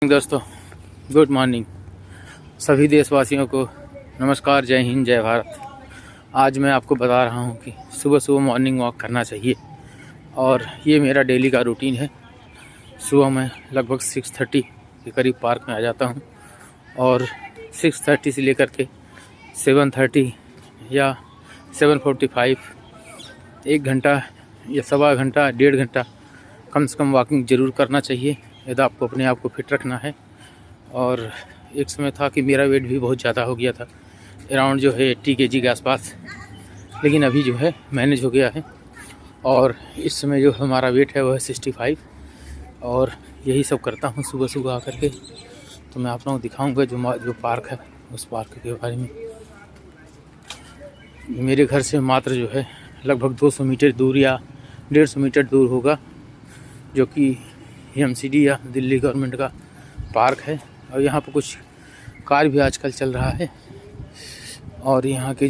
दोस्तों, good morning. सभी देशवासियों को नमस्कार, जय हिंद, जय भारत। आज मैं आपको बता रहा हूं कि सुबह सुबह मॉर्निंग वॉक करना चाहिए और ये मेरा डेली का रूटीन है। सुबह मैं लगभग 6:30 के करीब पार्क में आ जाता हूं और 6:30 से लेकर के 7:30 या 7:45 1 घंटा या सवा घंटा, 1.5 घंटा कम से कम वॉकिंग ज़रूर करना चाहिए यदि आपको अपने आप को फिट रखना है। और एक समय था कि मेरा वेट भी बहुत ज़्यादा हो गया था, अराउंड 80 kg के आसपास, लेकिन अभी मैनेज हो गया है और इस समय हमारा वेट है वह है 65। और यही सब करता हूँ सुबह सुबह आकर के। तो मैं आप लोगों को दिखाऊंगा जो पार्क है, उस पार्क के बारे में। मेरे घर से मात्र लगभग 200 मीटर दूर या 150 मीटर दूर होगा, जो कि MCD या दिल्ली गवर्नमेंट का पार्क है। और यहाँ पर कुछ कार्य भी आजकल चल रहा है। और यहाँ के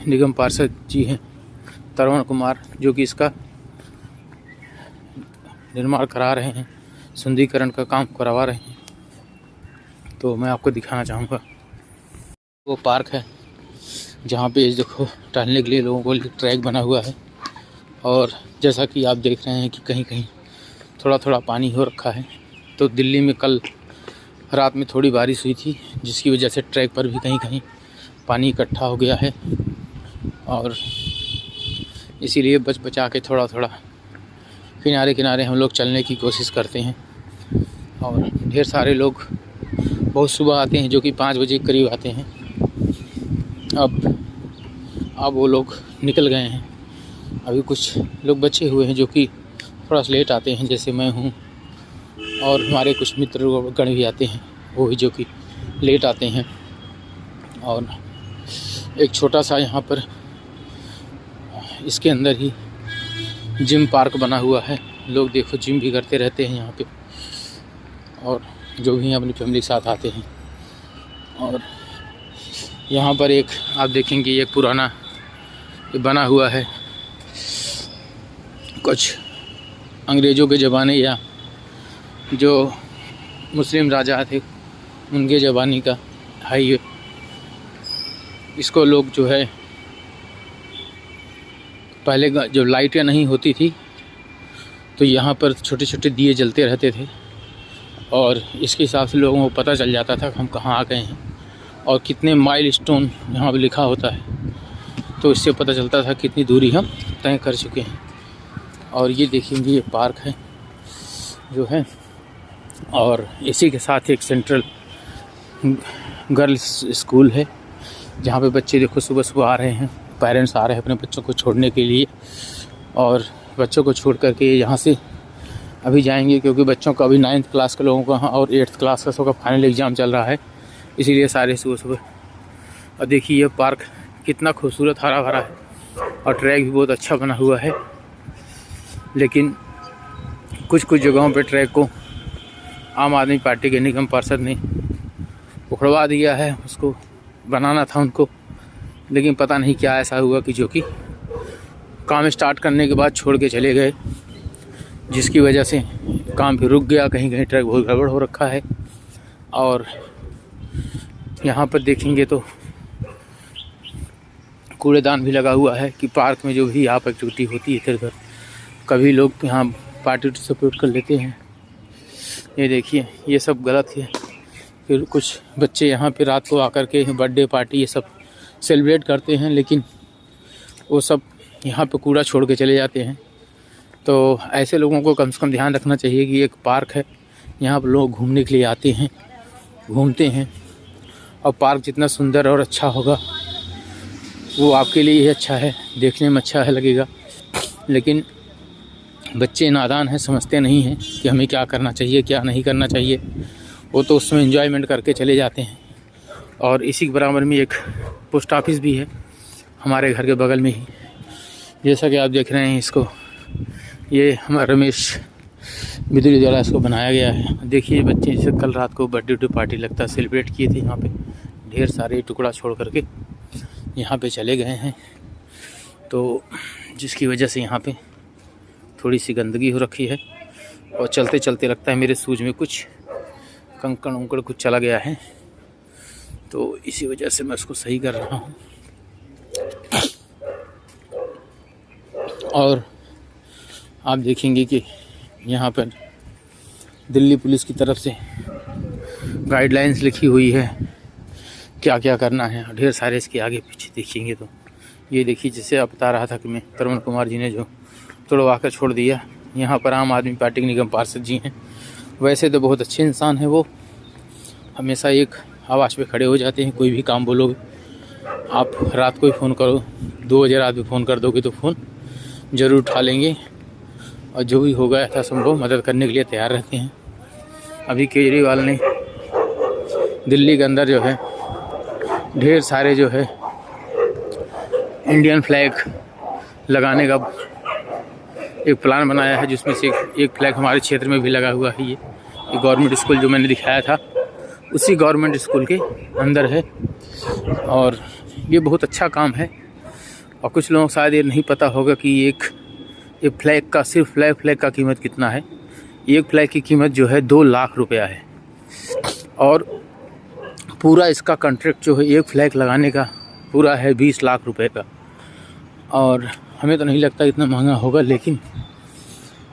निगम पार्षद जी हैं तरुण कुमार, जो कि इसका निर्माण करा रहे हैं, सुंदरीकरण का काम करवा रहे हैं। तो मैं आपको दिखाना चाहूँगा वो पार्क है जहाँ पे देखो टहलने के लिए लोगों को ट्रैक बना हुआ है। और जैसा कि आप देख रहे हैं कि कहीं कहीं थोड़ा थोड़ा पानी हो रखा है। तो दिल्ली में कल रात में थोड़ी बारिश हुई थी, जिसकी वजह से ट्रैक पर भी कहीं कहीं पानी इकट्ठा हो गया है। और इसीलिए बचा के थोड़ा थोड़ा किनारे किनारे हम लोग चलने की कोशिश करते हैं। और ढेर सारे लोग बहुत सुबह आते हैं, जो कि 5 बजे के करीब आते हैं। अब वो लोग निकल गए हैं। अभी कुछ लोग बचे हुए हैं जो कि थोड़ा सा लेट आते हैं, जैसे मैं हूँ। और हमारे कुछ मित्र गण भी आते हैं, वो भी जो कि लेट आते हैं। और एक छोटा सा यहाँ पर इसके अंदर ही जिम पार्क बना हुआ है। लोग देखो जिम भी करते रहते हैं यहाँ पे, और जो भी अपनी फैमिली के साथ आते हैं। और यहाँ पर एक आप देखेंगे एक पुराना बना हुआ है, कुछ अंग्रेज़ों के ज़माने या जो मुस्लिम राजा थे उनके ज़माने का है ये। इसको लोग पहले जब लाइटें नहीं होती थी तो यहाँ पर छोटे छोटे दिए जलते रहते थे, और इसके हिसाब से लोगों को पता चल जाता था कि हम कहाँ आ गए हैं और कितने माइलस्टोन यहाँ पर लिखा होता है। तो इससे पता चलता था कितनी दूरी हम तय कर चुके हैं। और ये देखेंगे ये पार्क है और इसी के साथ एक सेंट्रल गर्ल्स स्कूल है, जहाँ पे बच्चे देखो सुबह सुबह आ रहे हैं, पेरेंट्स आ रहे हैं अपने बच्चों को छोड़ने के लिए। और बच्चों को छोड़ करके यहाँ से अभी जाएंगे, क्योंकि बच्चों का अभी 9th क्लास के लोगों का और 8th क्लास का सबका फाइनल एग्ज़ाम चल रहा है, इसीलिए सारे सुबह सुबह। और देखिए ये पार्क कितना खूबसूरत हरा भरा है और ट्रैक भी बहुत अच्छा बना हुआ है। लेकिन कुछ कुछ जगहों पर ट्रैक को आम आदमी पार्टी के निगम पार्षद ने उखड़वा दिया है, उसको बनाना था उनको। लेकिन पता नहीं क्या ऐसा हुआ कि जो कि काम स्टार्ट करने के बाद छोड़ के चले गए, जिसकी वजह से काम भी रुक गया। कहीं कहीं ट्रैक बहुत गड़बड़ हो रखा है। और यहाँ पर देखेंगे तो कूड़ेदान भी लगा हुआ है कि पार्क में जो भी यहाँ पर एक्टिविटी होती है इधर उधर, कभी लोग यहाँ पार्टी सपोर्ट कर लेते हैं। ये देखिए ये सब गलत है। फिर कुछ बच्चे यहाँ पे रात को आकर के बर्थडे पार्टी ये सब सेलिब्रेट करते हैं, लेकिन वो सब यहाँ पे कूड़ा छोड़ के चले जाते हैं। तो ऐसे लोगों को कम से कम ध्यान रखना चाहिए कि एक पार्क है, यहाँ पर लोग घूमने के लिए आते हैं, घूमते हैं। और पार्क जितना सुंदर और अच्छा होगा वो आपके लिए ही अच्छा है, देखने में अच्छा है लगेगा। लेकिन बच्चे नादान हैं, समझते नहीं हैं कि हमें क्या करना चाहिए क्या नहीं करना चाहिए। वो तो उसमें एंजॉयमेंट करके चले जाते हैं। और इसी के बराबर में एक पोस्ट ऑफिस भी है हमारे घर के बगल में ही, जैसा कि आप देख रहे हैं। इसको ये हमारा रमेश बिदुरी द्वारा इसको बनाया गया है। देखिए बच्चे जैसे कल रात को बर्थडे पार्टी लगता है सेलिब्रेट किए थे, यहाँ पे ढेर सारे टुकड़ा छोड़ करके यहाँ पे चले गए हैं। तो जिसकी वजह से यहाँ पे थोड़ी सी गंदगी हो रखी है। और चलते चलते लगता है मेरे शूज़ में कुछ कंकड़ उंकड़ कुछ चला गया है, तो इसी वजह से मैं उसको सही कर रहा हूँ। और आप देखेंगे कि यहाँ पर दिल्ली पुलिस की तरफ से गाइडलाइंस लिखी हुई है क्या क्या करना है, ढेर सारे इसके आगे पीछे देखेंगे तो ये देखिए, जैसे आप बता रहा था कि मैं प्रमोद कुमार जी ने जो तोड़वा कर छोड़ दिया, यहाँ पर आम आदमी पार्टी के निगम पार्षद जी हैं। वैसे तो बहुत अच्छे इंसान हैं, वो हमेशा एक आवाज़ पे खड़े हो जाते हैं। कोई भी काम बोलोगे, आप रात को ही फ़ोन करो, 2 बजे रात में फ़ोन कर दोगे तो फ़ोन ज़रूर उठा लेंगे और जो भी होगा यथासंभव मदद करने के लिए तैयार रहते हैं। अभी केजरीवाल ने दिल्ली के अंदर जो है ढेर सारे जो है इंडियन फ्लैग लगाने का एक प्लान बनाया है, जिसमें से एक फ्लैग हमारे क्षेत्र में भी लगा हुआ है। ये गवर्नमेंट स्कूल जो मैंने दिखाया था उसी गवर्नमेंट स्कूल के अंदर है और ये बहुत अच्छा काम है। और कुछ लोगों को शायद ये नहीं पता होगा कि एक फ्लैग का, सिर्फ फ्लैग का कीमत कितना है। एक फ्लैग की कीमत जो है 2 लाख रुपया है और पूरा इसका कॉन्ट्रैक्ट जो है एक फ्लैग लगाने का पूरा है 20 लाख रुपए का। और हमें तो नहीं लगता इतना महंगा होगा, लेकिन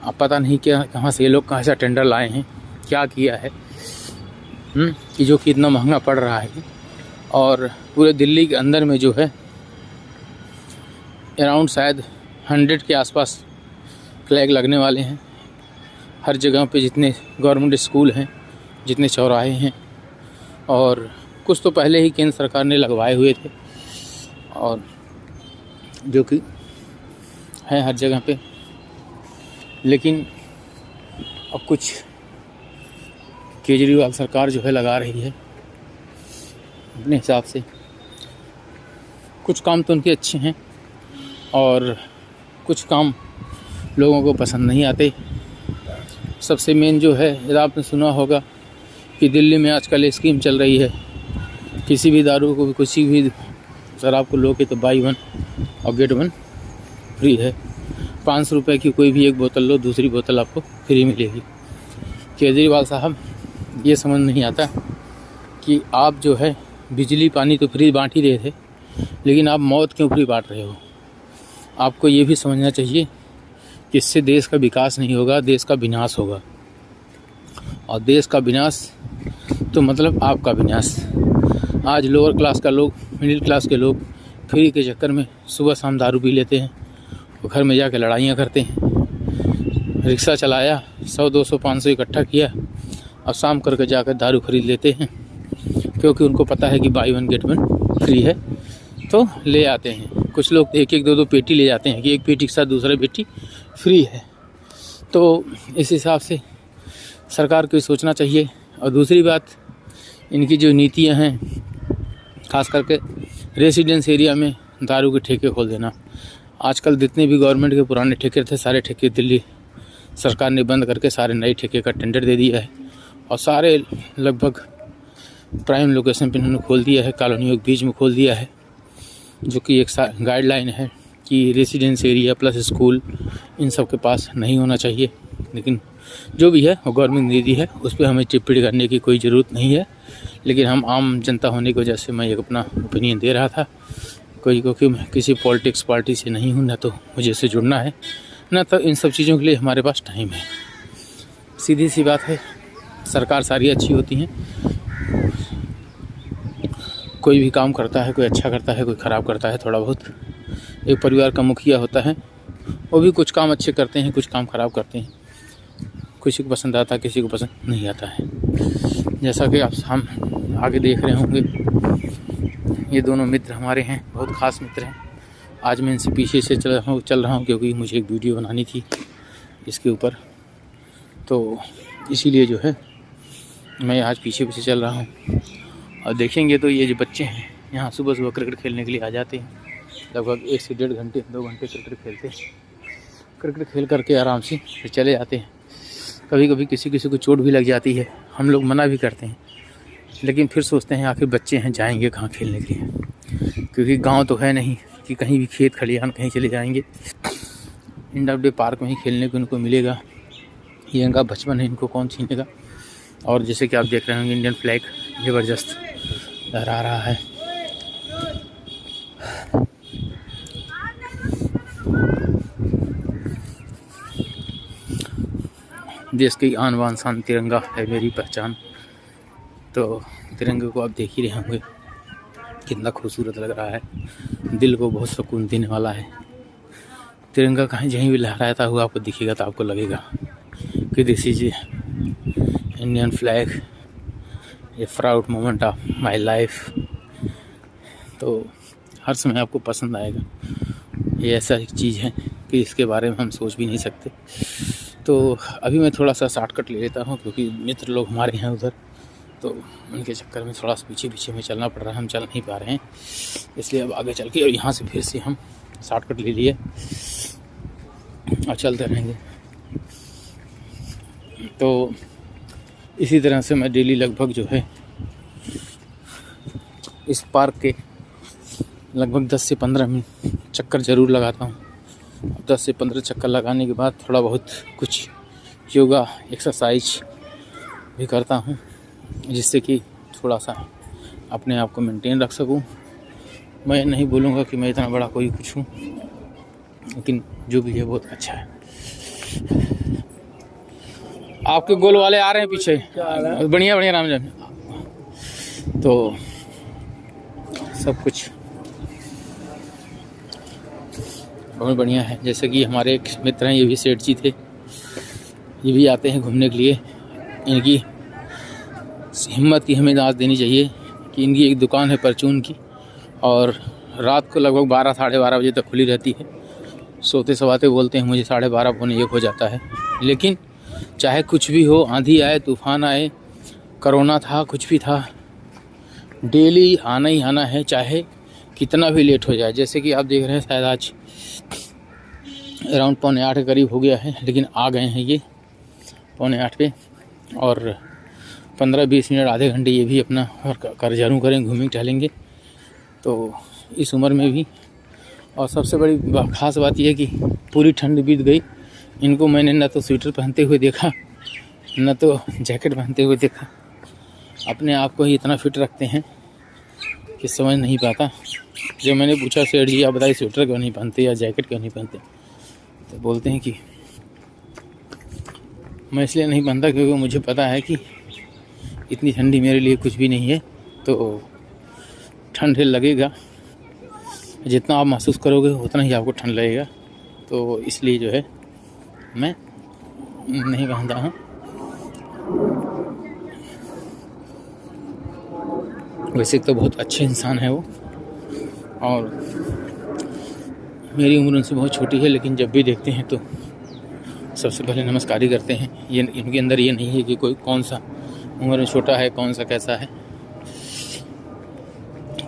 अब पता नहीं क्या कहाँ से ये लोग कहाँ से टेंडर लाए हैं, क्या किया है कि जो कि इतना महंगा पड़ रहा है। और पूरे दिल्ली के अंदर में जो है अराउंड शायद 100 के आसपास फ्लैग लगने वाले हैं हर जगह पे, जितने गवर्नमेंट स्कूल हैं, जितने चौराहे हैं। और कुछ तो पहले ही केंद्र सरकार ने लगवाए हुए थे और जो कि है हर जगह पे, लेकिन अब कुछ केजरीवाल सरकार जो है लगा रही है अपने हिसाब से। कुछ काम तो उनके अच्छे हैं और कुछ काम लोगों को पसंद नहीं आते। सबसे मेन जो है, यदि आपने सुना होगा कि दिल्ली में आजकल स्कीम चल रही है, किसी भी दारू को, किसी भी शराब को लोगे तो बाई 1 और गेट 1 फ्री है। 500 रुपये की कोई भी एक बोतल लो, दूसरी बोतल आपको फ्री मिलेगी। केजरीवाल साहब, ये समझ नहीं आता कि आप जो है बिजली पानी तो फ्री बांट ही रहे थे, लेकिन आप मौत क्यों फ्री बांट रहे हो। आपको ये भी समझना चाहिए कि इससे देश का विकास नहीं होगा, देश का विनाश होगा। और देश का विनाश तो मतलब आपका विनाश। आज लोअर क्लास का लोग, मिडिल क्लास के लोग फ्री के चक्कर में सुबह शाम दारू पी लेते हैं और घर में जाकर लड़ाइयाँ करते हैं। रिक्शा चलाया, 100, 200, 500 इकट्ठा किया और शाम करके जाकर दारू खरीद लेते हैं, क्योंकि उनको पता है कि बाई 1 गेट 1 फ्री है, तो ले आते हैं। कुछ लोग 1-1, 2-2 पेटी ले जाते हैं कि एक पेटी के साथ दूसरा पेटी फ्री है। तो इस हिसाब से सरकार को सोचना चाहिए। और दूसरी बात, इनकी जो नीतियां हैं, खास करके रेसिडेंस एरिया में दारू के ठेके खोल देना। आजकल जितने भी गवर्नमेंट के पुराने ठेके थे, सारे ठेके दिल्ली सरकार ने बंद करके सारे नए ठेके का टेंडर दे दिया है और सारे लगभग प्राइम लोकेशन पे इन्होंने खोल दिया है, कॉलोनियों के बीच में खोल दिया है, जो कि एक गाइडलाइन है कि रेसिडेंस एरिया प्लस स्कूल इन सब के पास नहीं होना चाहिए। लेकिन जो भी है वो गवर्नमेंट नीति है, उस पर हमें टिप्पणी करने की कोई ज़रूरत नहीं है। लेकिन हम आम जनता होने की वजह से मैं एक अपना ओपिनियन दे रहा था, क्योंकि मैं किसी पॉलिटिक्स पार्टी से नहीं हूँ, ना तो मुझे इससे जुड़ना है, ना तो इन सब चीज़ों के लिए हमारे पास टाइम है। सीधी सी बात है, सरकार सारी अच्छी होती हैं, कोई भी काम करता है, कोई अच्छा करता है, कोई ख़राब करता है थोड़ा बहुत। एक परिवार का मुखिया होता है, वो भी कुछ काम अच्छे करते हैं, कुछ काम ख़राब करते हैं। किसी को पसंद आता है, किसी को पसंद नहीं आता है। जैसा कि आप हम आगे देख रहे होंगे, ये दोनों मित्र हमारे हैं, बहुत ख़ास मित्र हैं। आज मैं इनसे पीछे से चल रहा हूँ क्योंकि मुझे एक वीडियो बनानी थी इसके ऊपर, तो इसीलिए जो है मैं आज पीछे चल रहा हूँ। और देखेंगे तो ये जो बच्चे हैं यहाँ सुबह सुबह क्रिकेट खेलने के लिए आ जाते हैं, लगभग 1 से 1.5 घंटे 2 घंटे क्रिकेट खेलते हैं। क्रिकेट खेल करके आराम से फिर चले जाते हैं। कभी कभी किसी को चोट भी लग जाती है, हम लोग मना भी करते हैं, लेकिन फिर सोचते हैं आखिर बच्चे हैं, जाएंगे कहाँ खेलने के लिए, क्योंकि गांव तो है नहीं कि कहीं भी खेत खलिहान कहीं चले जाएंगे। इंडिया डे पार्क में ही खेलने को इनको मिलेगा। ये इनका बचपन है, इनको कौन छीनेगा। और जैसे कि आप देख रहे होंगे इंडियन फ्लैग ज़बरदस्त लहरा रहा है। देश की आन बान शान तिरंगा है मेरी पहचान। तो तिरंगे को आप देख ही रहे होंगे कितना खूबसूरत लग रहा है, दिल को बहुत सुकून देने वाला है। तिरंगा कहीं जहीं भी लहराता हुआ आपको दिखेगा तो आपको लगेगा कि this is Indian flag, A proud moment of my life. तो हर समय आपको पसंद आएगा। ये ऐसा एक चीज़ है कि इसके बारे में हम सोच भी नहीं सकते। तो अभी मैं थोड़ा सा शॉर्टकट ले लेता हूँ क्योंकि मित्र लोग हमारे हैं उधर, तो उनके चक्कर में थोड़ा सा पीछे में चलना पड़ रहा है, हम चल नहीं पा रहे हैं। इसलिए अब आगे चल के और यहाँ से फिर से हम शॉर्टकट ले लिए और चलते रहेंगे। तो इसी तरह से मैं डेली लगभग जो है इस पार्क के लगभग 10 से 15 मिनट चक्कर ज़रूर लगाता हूँ। 10 से 15 चक्कर लगाने के बाद थोड़ा बहुत कुछ योगा एक्सरसाइज भी करता हूँ, जिससे कि थोड़ा सा अपने आप को मेंटेन रख सकूँ। मैं नहीं बोलूँगा कि मैं इतना बड़ा कोई कुछ हूँ, लेकिन जो भी है बहुत अच्छा है। आपके गोल वाले आ रहे हैं पीछे, बढ़िया बढ़िया राम जान। तो सब कुछ बहुत बढ़िया है। जैसे कि हमारे एक मित्र हैं, ये भी सेठ जी थे, ये भी आते हैं घूमने के लिए। इनकी हिम्मत की हमें दाद देनी चाहिए कि इनकी एक दुकान है परचून की, और रात को लगभग 12 साढ़े 12 बजे तक खुली रहती है। सोते सवाते बोलते हैं मुझे 12:30 पौने 1 हो जाता है, लेकिन चाहे कुछ भी हो, आंधी आए तूफान आए, कोरोना था, कुछ भी था, डेली आना ही आना है, चाहे कितना भी लेट हो जाए। जैसे कि आप देख रहे हैं शायद आज अराउंड 7:45 के करीब हो गया है, लेकिन आ गए हैं ये 7:45 पे, और 15-20 मिनट आधे घंटे ये भी अपना कर जरूर करेंगे, घूमेंगे टहलेंगे। तो इस उम्र में भी, और सबसे बड़ी ख़ास बात यह है कि पूरी ठंड बीत गई, इनको मैंने न तो स्वेटर पहनते हुए देखा, न तो जैकेट पहनते हुए देखा। अपने आप को ही इतना फिट रखते हैं कि समझ नहीं पाता। जब मैंने पूछा सेठ जी आप बताइए स्वेटर क्यों नहीं पहनते या जैकेट क्यों नहीं पहनते, तो बोलते हैं कि मैं इसलिए नहीं पहनता क्योंकि मुझे पता है कि इतनी ठंडी मेरे लिए कुछ भी नहीं है। तो ठंड लगेगा, जितना आप महसूस करोगे उतना ही आपको ठंड लगेगा। तो इसलिए जो है मैं नहीं पहनता हूँ। वैसे तो बहुत अच्छे इंसान है वो, और मेरी उम्र उनसे बहुत छोटी है, लेकिन जब भी देखते हैं तो सबसे पहले नमस्कार ही करते हैं। ये इनके अंदर ये नहीं है कि कोई कौन सा उम्र में छोटा है, कौन सा कैसा है।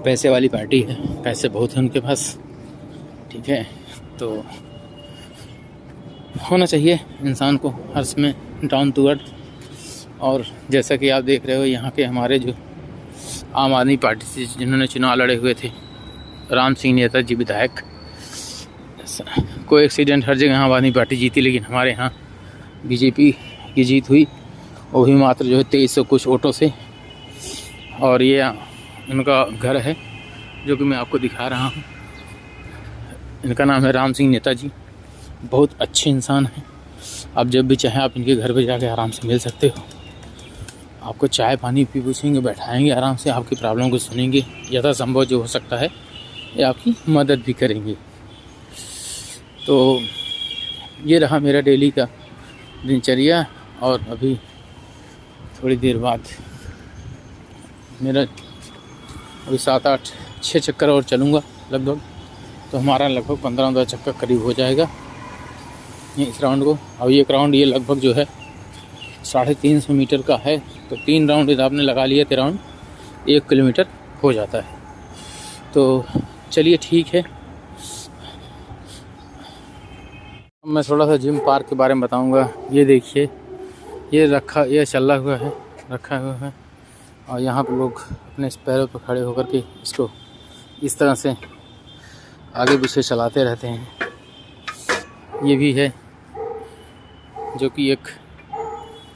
पैसे वाली पार्टी है, पैसे बहुत हैं उनके पास, ठीक है। तो होना चाहिए इंसान को हर समय डाउन टू अर्थ। और जैसा कि आप देख रहे हो यहाँ के हमारे जो आम आदमी पार्टी से जिन्होंने चुनाव लड़े हुए थे, राम सिंह नेताजी विधायक, कोई एक्सीडेंट हर जगह आम आदमी पार्टी जीती, लेकिन हमारे यहाँ बीजेपी की जीत हुई, वो भी मात्र जो है 2300 कुछ वोटों से। और ये उनका घर है जो कि मैं आपको दिखा रहा हूँ। इनका नाम है राम सिंह नेताजी, बहुत अच्छे इंसान हैं। आप जब भी चाहें आप इनके घर पे जाके आराम से मिल सकते हो। आपको चाय पानी पी पूछेंगे, बैठाएंगे आराम से, आपकी प्रॉब्लम को सुनेंगे, यथासंभव जो हो सकता है ये आपकी मदद भी करेंगे। तो ये रहा मेरा डेली का दिनचर्या। और अभी थोड़ी देर बाद मेरा अभी 7-8-6 चक्कर और चलूँगा लगभग, तो हमारा लगभग 15 चक्कर करीब हो जाएगा इस राउंड को। अब ये राउंड ये लगभग जो है 350 मीटर का है, तो 3 राउंड यदि आपने लगा लिया तो राउंड 1 किलोमीटर हो जाता है। तो चलिए ठीक है, मैं थोड़ा सा जिम पार्क के बारे में बताऊंगा। ये देखिए, ये चला हुआ है, रखा हुआ है, और यहाँ पे लोग अपने पैरों पर खड़े होकर के इसको इस तरह से आगे पीछे चलाते रहते हैं। ये भी है जो कि एक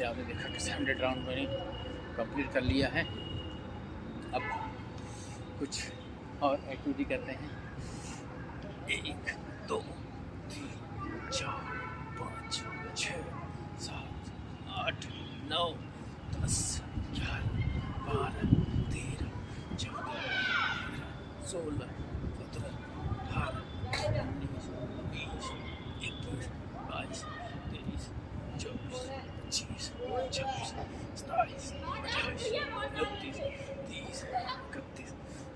जैसे आपने देखा कि 100 राउंड मैंने कंप्लीट कर लिया है। अब कुछ और एक्टिविटी करते हैं। 1 2 3 4 5 6 7 8 9 10 11 12 13 14 16 17 18 19 20 21 22 23 24 25 26 27 28 29 30 31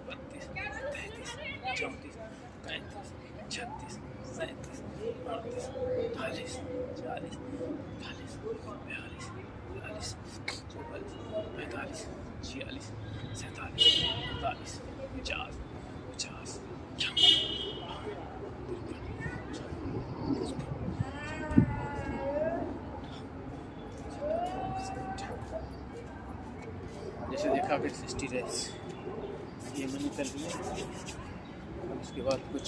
32 33 34 35 36 37 38 39 40 41 42 43 44 45 46 47 48 50 50 जैसे देखा फिर 60 रेस ये मैंने कर लिया। अब उसके बाद कुछ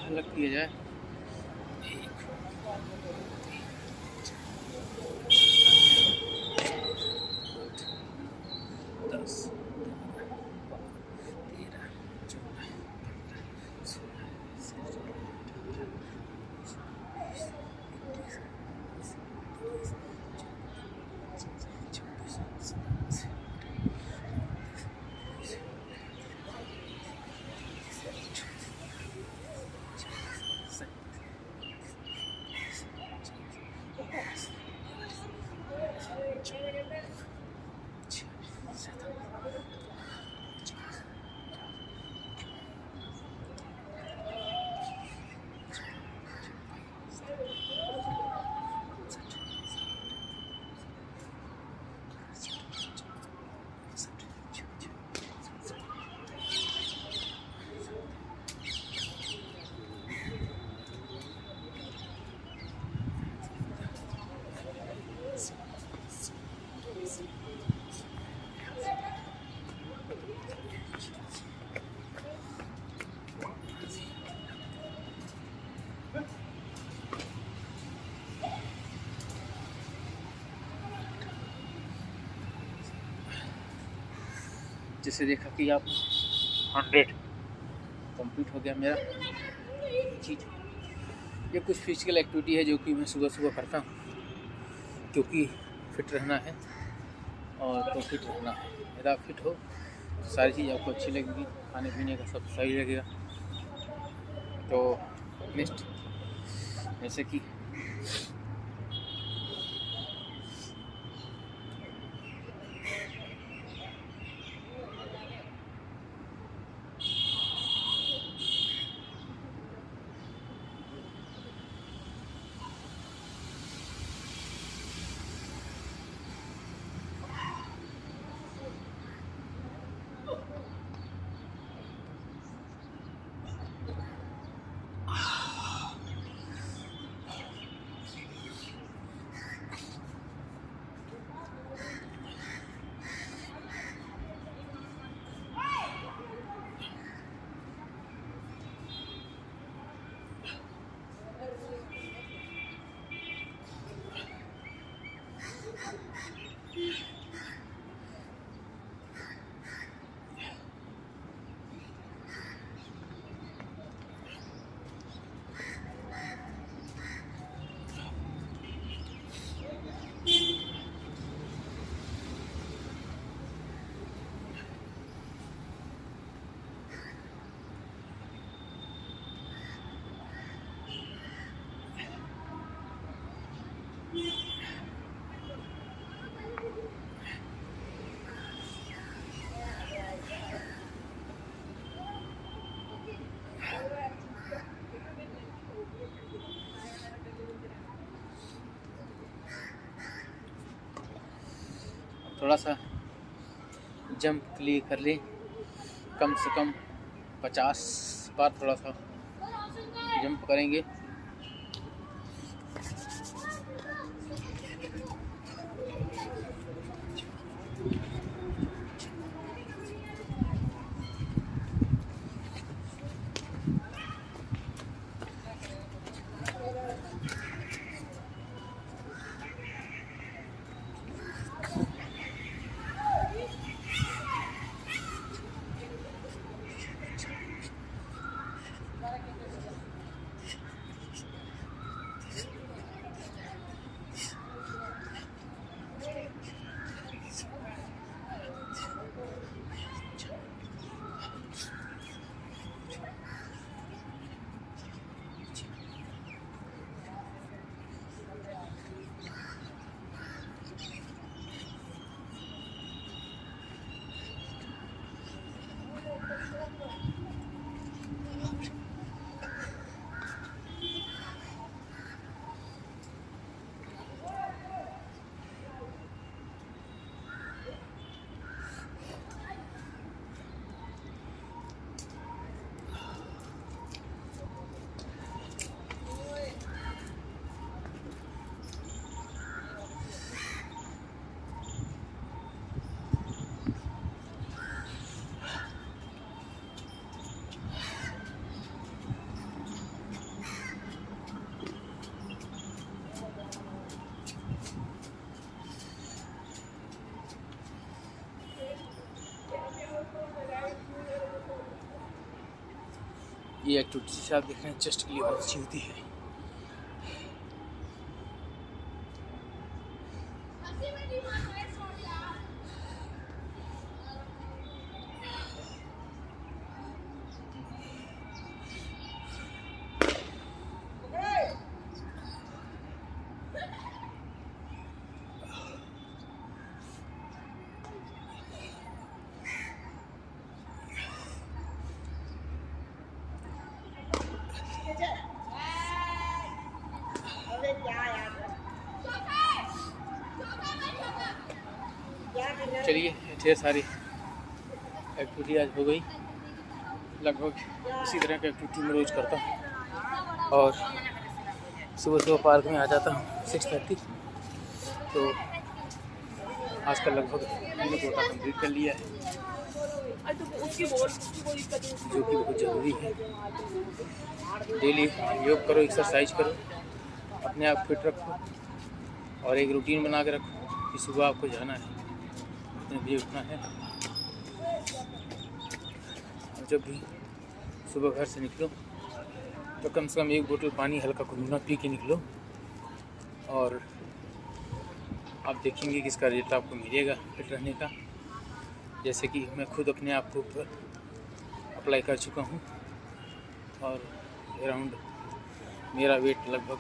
अलग किया जाए। 10 13 14 16 जैसे देखा कि आप 100 कंप्लीट हो गया मेरा चीज़। ये कुछ फिजिकल एक्टिविटी है जो कि मैं सुबह सुबह करता हूँ क्योंकि फिट रहना है और तो फिट रहना है। यदि आप फिट हो तो सारी चीज़ आपको अच्छी लगेगी, खाने पीने का सब सही लगेगा। तो नेक्स्ट जैसे कि थोड़ा सा जंप क्लियर कर लें, कम से कम 50 बार थोड़ा सा जंप करेंगे। ये एक्टिविटी से आप देख रहे हैं चेस्ट के लिए बहुत अच्छी होती है। चलिए ढेर सारी एक्टिविटी आज हो गई। लगभग इसी तरह की एक्टिविटी मैं रोज़ करता हूँ और सुबह सुबह पार्क में आ जाता हूँ 6:30। तो आज का लगभग मैंने कोटा कंप्लीट कर लिया है, जो कि बहुत ज़रूरी है। डेली योग करो, एक्सरसाइज करो, अपने आप फिट रखो और एक रूटीन बना के रखो कि सुबह आपको जाना है, इतने बजे उठना है। और जब भी सुबह घर से निकलो तो कम से कम 1 बोतल पानी हल्का गुनगुना पी के निकलो और आप देखेंगे कि इसका रिजल्ट आपको मिलेगा फिट रहने का। जैसे कि मैं खुद अपने आप को ऊपर अप्लाई कर चुका हूँ और अराउंड मेरा वेट लगभग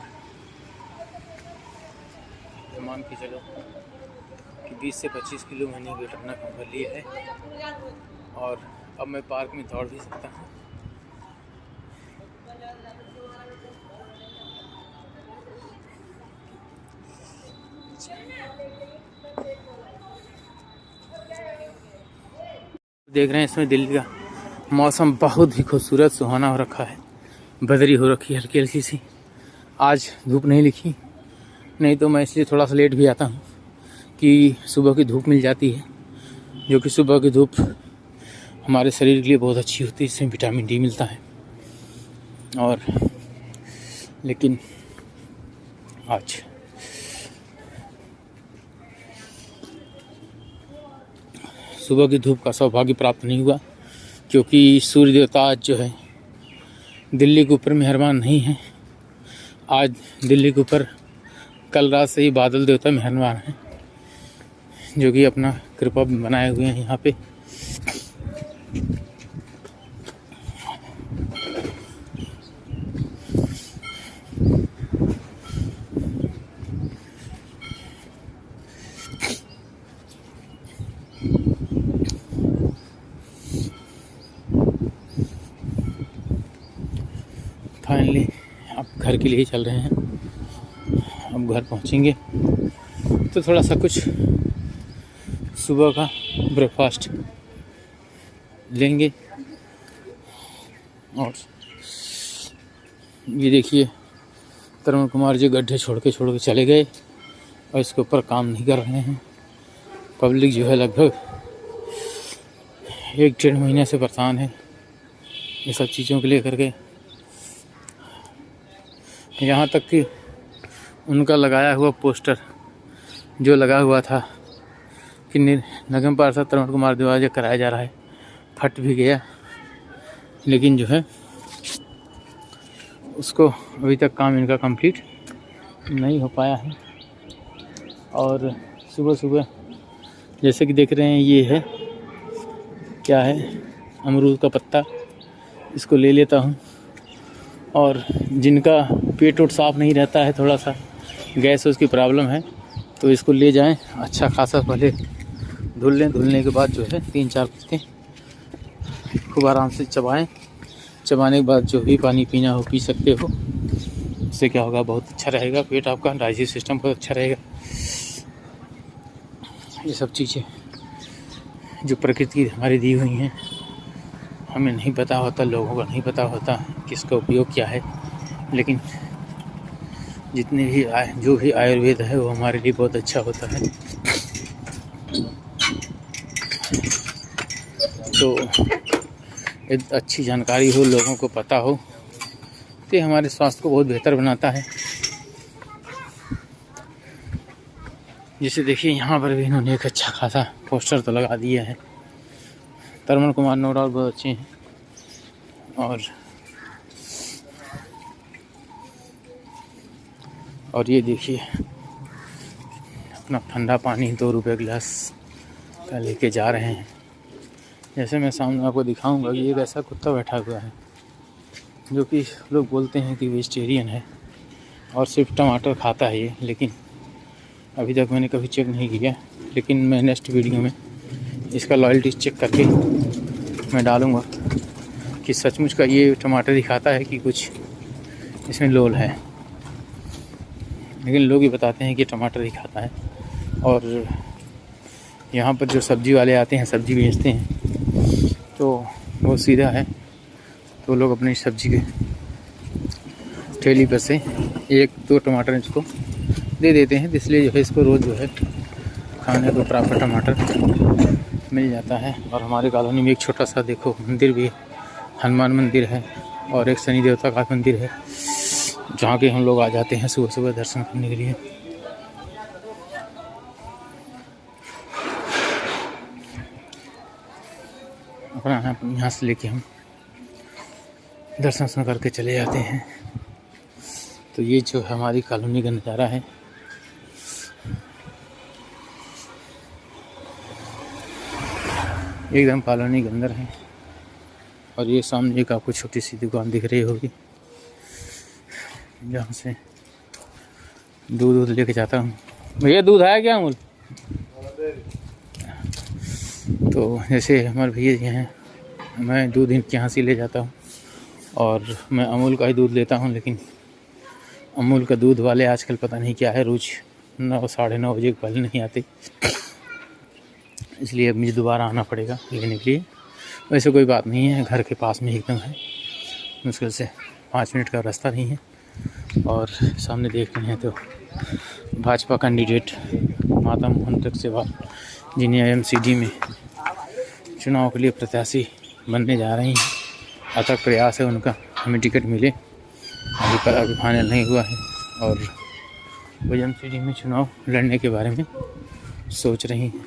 मान के चलो कि 20 से 25 किलो मैंने वेट अपना कम कर लिया है और अब मैं पार्क में दौड़ भी सकता हूँ। देख रहे हैं इसमें दिल्ली का मौसम बहुत ही खूबसूरत सुहाना हो रखा है। बदरी हो रखी है हल्की हल्की सी। आज धूप नहीं लिखी, नहीं तो मैं इसलिए थोड़ा सा लेट भी आता हूँ कि सुबह की धूप मिल जाती है, जो कि सुबह की धूप हमारे शरीर के लिए बहुत अच्छी होती है। इसमें विटामिन डी मिलता है। और लेकिन आज सुबह की धूप का सौभाग्य प्राप्त नहीं हुआ, क्योंकि सूर्य देवता आज जो है दिल्ली के ऊपर मेहरबान नहीं है। आज दिल्ली के ऊपर कल रात से ही बादल देवता मेहरबान हैं, जो कि अपना कृपा बनाए हुए हैं यहाँ पे। फाइनली अब घर के लिए चल रहे हैं। अब घर पहुँचेंगे तो थोड़ा सा कुछ सुबह का ब्रेकफास्ट लेंगे। और ये देखिए तरुण कुमार जी गड्ढे छोड़ के चले गए और इसके ऊपर काम नहीं कर रहे हैं। पब्लिक जो है लगभग 1-1.5 महीने से परेशान है ये सब चीज़ों को लेकर के। यहाँ तक कि उनका लगाया हुआ पोस्टर जो लगा हुआ था कि निगम पार्षद तरुण कुमार द्वारा कराया जा रहा है, फट भी गया। लेकिन जो है उसको अभी तक काम इनका कंप्लीट नहीं हो पाया है। और सुबह सुबह जैसे कि देख रहे हैं, ये है क्या है, अमरूद का पत्ता। इसको ले लेता हूँ। और जिनका पेट वोट साफ़ नहीं रहता है, थोड़ा सा गैस उसकी प्रॉब्लम है, तो इसको ले जाएं, अच्छा खासा पहले धुल लें। धुलने के बाद जो है 3-4 पत्ते खूब आराम से चबाएं। चबाने के बाद जो भी पानी पीना हो पी सकते हो। इससे क्या होगा, बहुत अच्छा रहेगा पेट आपका, डाइजेस्ट सिस्टम बहुत अच्छा रहेगा। ये सब चीज़ें जो प्रकृति हमारी दी हुई हैं, हमें नहीं पता होता, लोगों को नहीं पता होता किसका उपयोग क्या है। लेकिन जितने भी जो भी आयुर्वेद है वो हमारे लिए बहुत अच्छा होता है। तो एक अच्छी जानकारी हो, लोगों को पता हो, तो ये हमारे स्वास्थ्य को बहुत बेहतर बनाता है। जैसे देखिए यहाँ पर भी इन्होंने एक अच्छा खासा पोस्टर तो लगा दिया है। तरुण कुमार नोडाल बहुत अच्छे हैं और और ये देखिए अपना ठंडा पानी 2 रुपये गिलास का लेके जा रहे हैं। जैसे मैं सामने आपको दिखाऊंगा कि एक ऐसा कुत्ता बैठा हुआ है जो कि लोग बोलते हैं कि वेजिटेरियन है और सिर्फ टमाटर खाता है ये, लेकिन अभी तक मैंने कभी चेक नहीं किया। लेकिन मैं नेक्स्ट वीडियो में इसका लॉयल्टी चेक करके मैं डालूँगा कि सचमुच का ये टमाटर ही खाता है कि कुछ इसमें लोल है। लेकिन लोग ही बताते हैं कि टमाटर ही खाता है। और यहाँ पर जो सब्ज़ी वाले आते हैं, सब्ज़ी बेचते हैं, तो वो सीधा है, तो लोग अपनी सब्ज़ी के ठेली पर से 1-2 टमाटर इसको दे देते हैं। इसलिए जो है इसको रोज़ जो है खाने को प्रॉपर टमाटर मिल जाता है। और हमारे कॉलोनी में एक छोटा सा देखो मंदिर भी है, हनुमान मंदिर है और एक शनि देवता का मंदिर है, जहाँ के हम लोग आ जाते हैं सुबह सुबह दर्शन करने के लिए। अपना यहाँ से लेके हम दर्शन करके चले जाते हैं। तो ये जो हमारी कॉलोनी का नज़ारा है, एकदम कॉलोनी के अंदर है। और ये सामने एक आपको छोटी सी दुकान दिख रही होगी, जहाँ से दूध लेके जाता हूँ। भैया दूध आया क्या अमूल? तो जैसे हमारे भैया जी हैं, मैं दूध इनके यहाँ से ले जाता हूँ और मैं अमूल का ही दूध लेता हूँ। लेकिन अमूल का दूध वाले आजकल पता नहीं क्या है, रोज़ 9-9:30 बजे के पहले नहीं आते, इसलिए अब मुझे दोबारा आना पड़ेगा लेने के लिए। वैसे कोई बात नहीं है, घर के पास में एकदम है, मुश्किल से 5 मिनट का रास्ता नहीं है। और सामने देख रहे हैं तो भाजपा कैंडिडेट माता मोहन टकसेवाल, जिन्हें एमसीडी में चुनाव के लिए प्रत्याशी बनने जा रही हैं। अथक प्रयास है उनका, हमें टिकट मिले, अभी फाइनल नहीं हुआ है। और वो एमसीडी में चुनाव लड़ने के बारे में सोच रही हैं।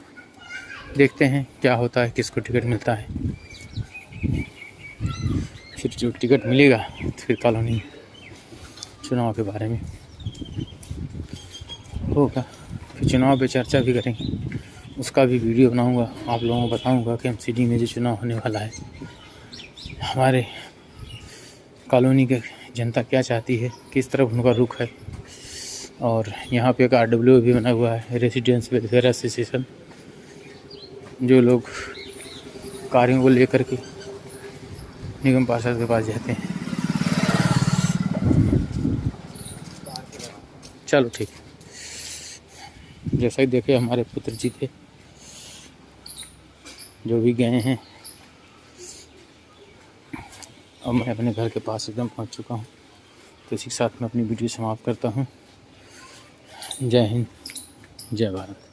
देखते हैं क्या होता है, किसको टिकट मिलता है। फिर जो टिकट मिलेगा फिर कॉलोनी चुनाव के बारे में होगा, फिर चुनाव पे चर्चा भी करेंगे, उसका भी वीडियो बनाऊंगा, आप लोगों को बताऊंगा कि एमसीडी में जो चुनाव होने वाला है, हमारे कॉलोनी के जनता क्या चाहती है, किस तरफ उनका रुख है। और यहाँ पे एक RWA भी बना हुआ है, रेसिडेंस वेलफेयर एसोसिएशन, जो लोग कार्यों को लेकर के निगम पार्षद के पास जाते हैं। चलो ठीक, जैसा ही देखे हमारे पुत्र जी थे जो भी गए हैं। अब मैं अपने घर के पास एकदम पहुंच चुका हूं, तो इसी के साथ मैं अपनी वीडियो समाप्त करता हूं। जय हिंद, जय भारत।